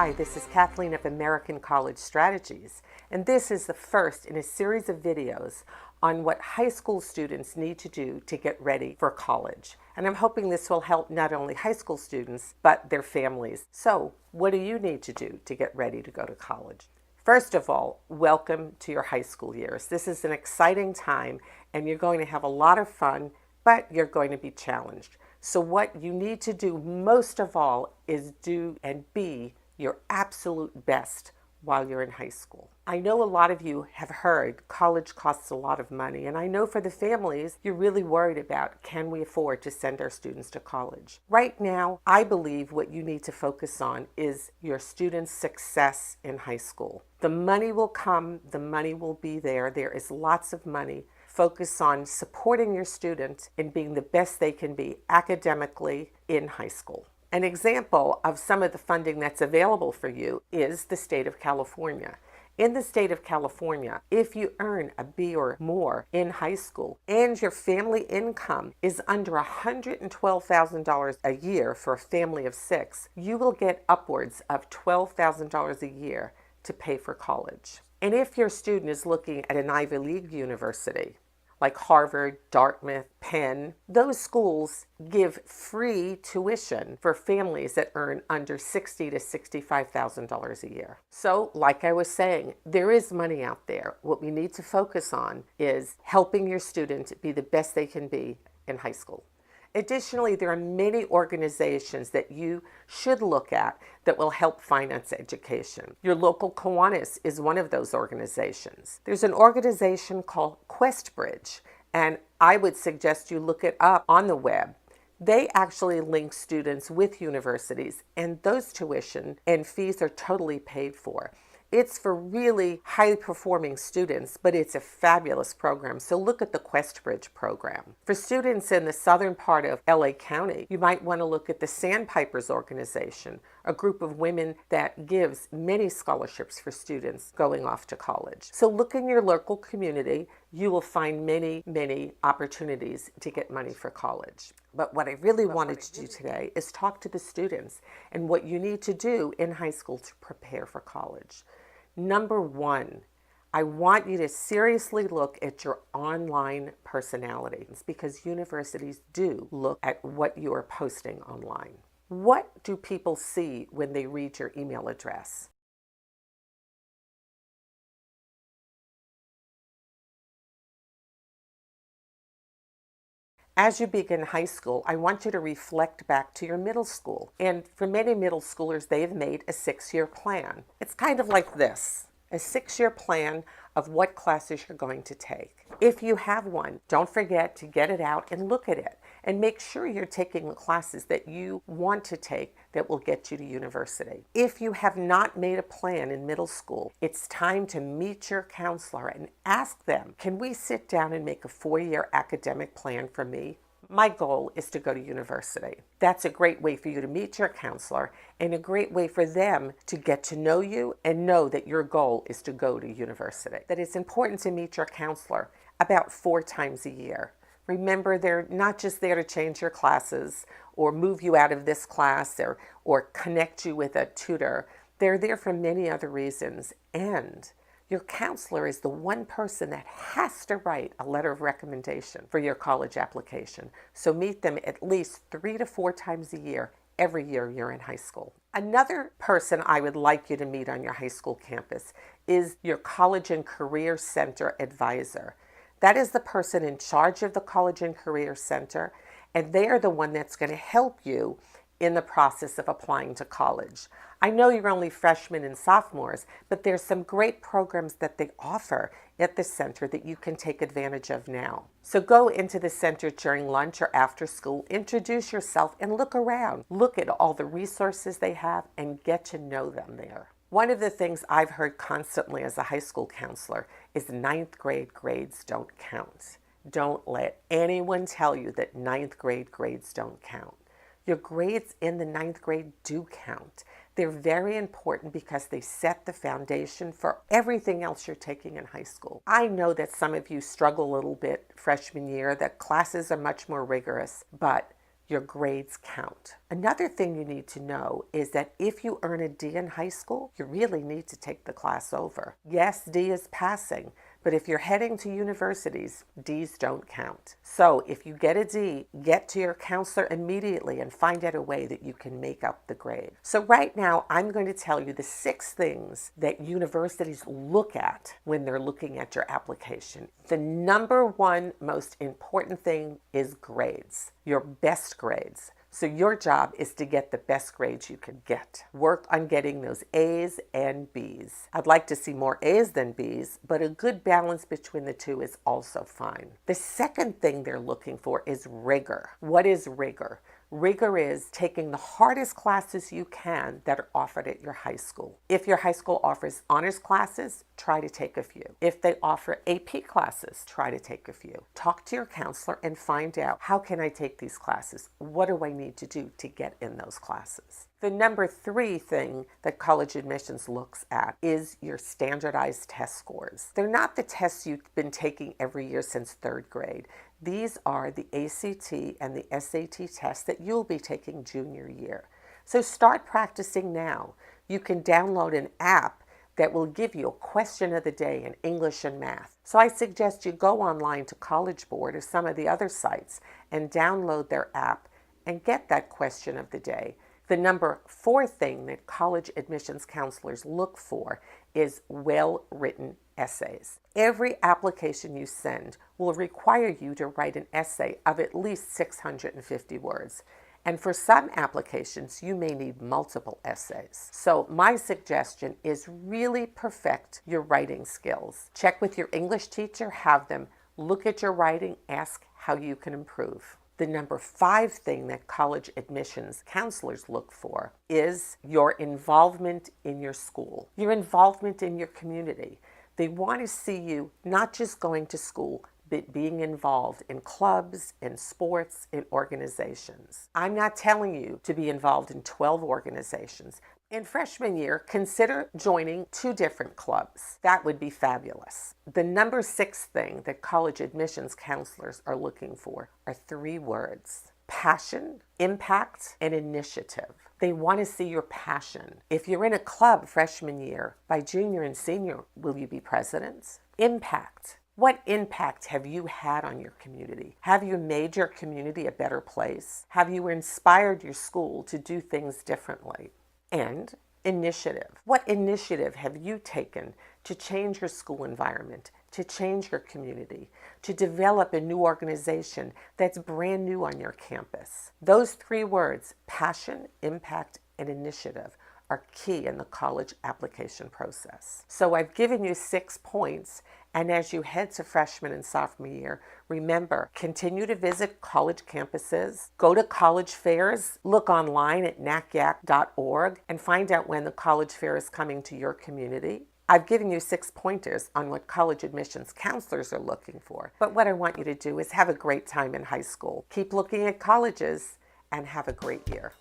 Hi, this is Kathleen of American College Strategies, and this is the first in a series of videos on what high school students need to do to get ready for college. And I'm hoping this will help not only high school students, but their families. So, what do you need to do to get ready to go to college? First of all, welcome to your high school years. This is an exciting time, and you're going to have a lot of fun, but you're going to be challenged. So what you need to do most of all is do and be your absolute best while you're in high school. I know a lot of you have heard college costs a lot of money, and I know for the families, you're really worried about, can we afford to send our students to college? Right now, I believe what you need to focus on is your students' success in high school. The money will come, the money will be there. There is lots of money. Focus on supporting your student in being the best they can be academically in high school. An example of some of the funding that's available for you is the state of California. In the state of California, if you earn a B or more in high school and your family income is under $112,000 a year for a family of 6, you will get upwards of $12,000 a year to pay for college. And if your student is looking at an Ivy League university, like Harvard, Dartmouth, Penn, those schools give free tuition for families that earn under $60,000 to $65,000 a year. So, like I was saying, there is money out there. What we need to focus on is helping your student be the best they can be in high school. Additionally, there are many organizations that you should look at that will help finance education. Your local Kiwanis is one of those organizations. There's an organization called QuestBridge, and I would suggest you look it up on the web. They actually link students with universities, and those tuition and fees are totally paid for. It's for really highly performing students, but it's a fabulous program. So look at the QuestBridge program. For students in the southern part of LA County, you might want to look at the Sandpipers organization, a group of women that gives many scholarships for students going off to college. So look in your local community. You will find many, many opportunities to get money for college. But what I really wanted to do today is talk to the students and what you need to do in high school to prepare for college. Number one, I want you to seriously look at your online personality because universities do look at what you are posting online. What do people see when they read your email address? As you begin high school, I want you to reflect back to your middle school. And for many middle schoolers, they've made a 6-year plan. It's kind of like this, a 6-year plan of what classes you're going to take. If you have one, don't forget to get it out and look at it. And make sure you're taking the classes that you want to take that will get you to university. If you have not made a plan in middle school, it's time to meet your counselor and ask them, can we sit down and make a 4-year academic plan for me? My goal is to go to university. That's a great way for you to meet your counselor and a great way for them to get to know you and know that your goal is to go to university. That it's important to meet your counselor about 4 times a year. Remember, they're not just there to change your classes or move you out of this class or connect you with a tutor. They're there for many other reasons. And your counselor is the one person that has to write a letter of recommendation for your college application. So meet them at least 3 to 4 times a year, every year you're in high school. Another person I would like you to meet on your high school campus is your College and Career Center advisor. That is the person in charge of the College and Career Center, and they are the one that's going to help you in the process of applying to college. I know you're only freshmen and sophomores, but there's some great programs that they offer at the center that you can take advantage of now. So go into the center during lunch or after school, introduce yourself, and look around. Look at all the resources they have and get to know them there. One of the things I've heard constantly as a high school counselor is 9th grade grades don't count. Don't let anyone tell you that 9th grade grades don't count. Your grades in the 9th grade do count. They're very important because they set the foundation for everything else you're taking in high school. I know that some of you struggle a little bit freshman year, that classes are much more rigorous, but your grades count. Another thing you need to know is that if you earn a D in high school, you really need to take the class over. Yes, D is passing, but if you're heading to universities, Ds don't count. So if you get a D, get to your counselor immediately and find out a way that you can make up the grade. So right now, I'm going to tell you the 6 things that universities look at when they're looking at your application. The number one most important thing is grades, your best grades. So your job is to get the best grades you can get. Work on getting those A's and B's. I'd like to see more A's than B's, but a good balance between the two is also fine. The second thing they're looking for is rigor. What is rigor? Rigor is taking the hardest classes you can that are offered at your high school. If your high school offers honors classes, try to take a few. If they offer AP classes, try to take a few. Talk to your counselor and find out, how can I take these classes? What do I need to do to get in those classes? The number 3 thing that college admissions looks at is your standardized test scores. They're not the tests you've been taking every year since 3rd grade. These are the ACT and the SAT tests that you'll be taking junior year. So start practicing now. You can download an app that will give you a question of the day in English and math. So I suggest you go online to College Board or some of the other sites and download their app and get that question of the day. The number 4 thing that college admissions counselors look for is well-written essays. Every application you send will require you to write an essay of at least 650 words. And for some applications, you may need multiple essays. So my suggestion is really perfect your writing skills. Check with your English teacher, have them look at your writing, ask how you can improve. The number 5 thing that college admissions counselors look for is your involvement in your school, your involvement in your community. They want to see you not just going to school, but being involved in clubs, in sports, in organizations. I'm not telling you to be involved in 12 organizations. In freshman year, consider joining 2 different clubs. That would be fabulous. The number 6 thing that college admissions counselors are looking for are 3 words: passion, impact, and initiative. They want to see your passion. If you're in a club freshman year, by junior and senior, will you be president? Impact. What impact have you had on your community? Have you made your community a better place? Have you inspired your school to do things differently? And initiative. What initiative have you taken to change your school environment, to change your community, to develop a new organization that's brand new on your campus? Those 3 words, passion, impact, and initiative, are key in the college application process. So I've given you 6 points, and as you head to freshman and sophomore year, remember, continue to visit college campuses, go to college fairs, look online at nacyac.org, and find out when the college fair is coming to your community. I've given you 6 pointers on what college admissions counselors are looking for, but what I want you to do is have a great time in high school. Keep looking at colleges and have a great year.